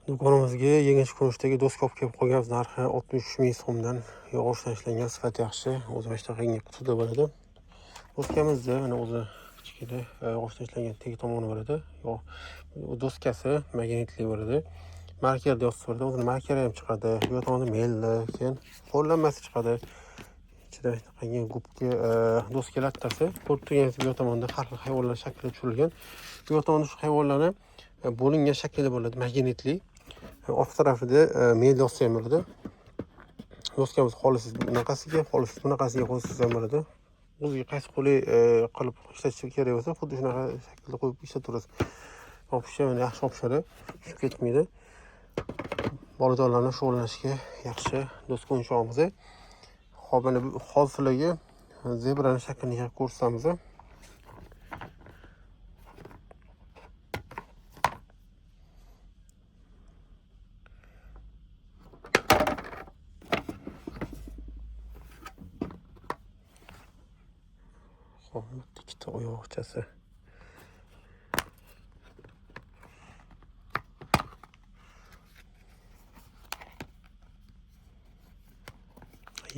Do'konimizga yangi ko'rinishdagi doskop kelib qolganmiz. Narxi 63 ming so'mdan yog'ochdan ishlangan, sifati yaxshi. O'zi mana shunaqa qutida bo'ladi. Doskamizni mana o'zi kichkina yog'ochdan ishlangan tegi tomoni bo'ladi. Doskasi magnitli bo'ladi. Marker yozib bo'ladi. O'zini markeri ham chiqadi. Bu tomonda melli, keyin qo'llanmasi chiqadi. Ichida qanday gubka doska lattasi. Ko'rib turganingiz bu tomonda har xil hayvonlar shakli tushirilgan. Bu tomonda shu hayvonlarni bo'lingan shaklda bo'ladi, magnitli. Orqa tarafida mel doska ham bo'ladi. Doskamiz xolisiz bunaqasiga, xolisiz bunaqasiga qo'ysangiz ham bo'ladi. O'ziga qaysi qulay qilib ishlatish kerak bo'lsa, xuddi shunaqa shaklda qo'yib ishlataverasiz. Yopishi ham yaxshi yopishadi, tushib ketmaydi. Bolajonlarning shug'ullanishga yaxshi doska o'yinchog'imiz. Hop, mana bu hozirligi zebraning shaklini ko'rsatamiz. Ikkita oyoqchasi.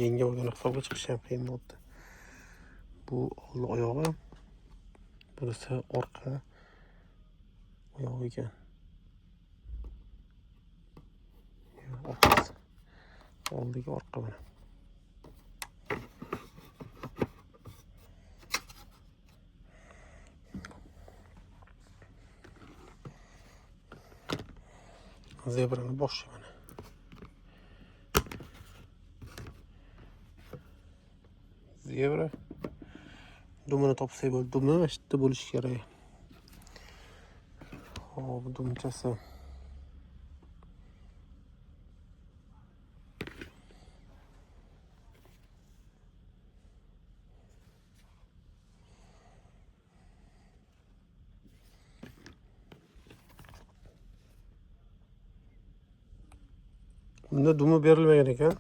Yengi olgan hisobga chiqishi ham qiyin bo'ldi. Bu old oyog'i, bunisi orqa oyog'i ekan. Orqasi. Oldiga orqa mana. Zebrani boshi mana. Zebra dumini topsak bo'ldi. Dumi mana shu yerda bo'lishi kerak. Hop, dumchasi. Bunda dumi berilmagan ekan.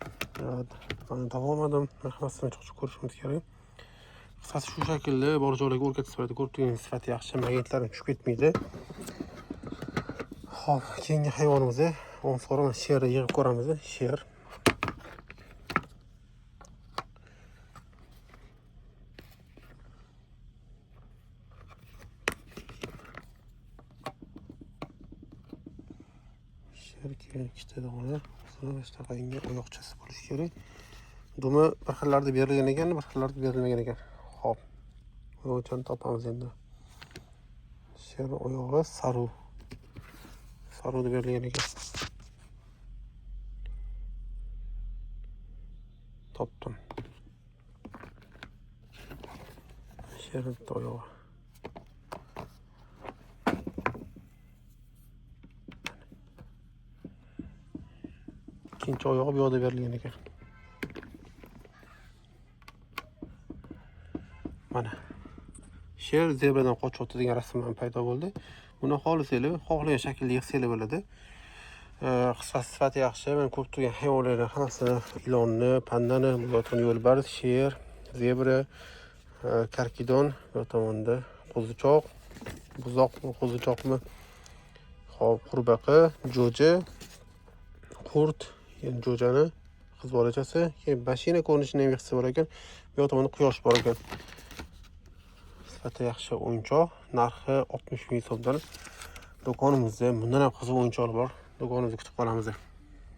Mana topolmadim. Hammasini chiqib ko'rishimiz kerak. Qisqasi shu shaklda bor joylarga o'rgatib beradi. Ko'rib turganingiz sifati yaxshi, magnitlar tushib ketmaydi. Hop, keyingi hayvonimiz o'nsora sherni yig'ib ko'ramiz. Sher. Sher keyin ikkita dona, mana shunaqa oyoqchasi bo'lishi kerak. Dumi bir xillarda berilgan ekan, bir xillarda berilmagan ekan. Hop. O'yinchani topamiz endi. Sher oyog'i saruvda berilgan ekan. Topdim. Sher oyog'i. Ikkinchi oyog'i bu yoqda berilgan ekan. Mana. Sher zebradan qochyapti degan rasm ham paydo bo'ldi. Buni xohlasanglar, xohlagan shaklda yig'sanglar bo'ladi. Qisqasi sifati yaxshi. Men ko'rib turgan hayvonlarni hammasini, ilonni, pandani, bu yo'lbars, sher, zebra, karkidon, bu tomonda qo'zichoq, buzoqmi, qo'zichoqmi, hop, qurbaqa, jo'ja, qurt, endi jo'jani qiz bolachasi, keyin mashina ko'rinishini ham yig'sa bo'lar ekan. Bu tomonda quyosh bor ekan. Sifati yaxshi o'yinchoq, narxi 60 ming so'mdan. Do'konimizda bundan ham qiziq o'yinchoqlar bor. Do'konimizga kutib qolamiz.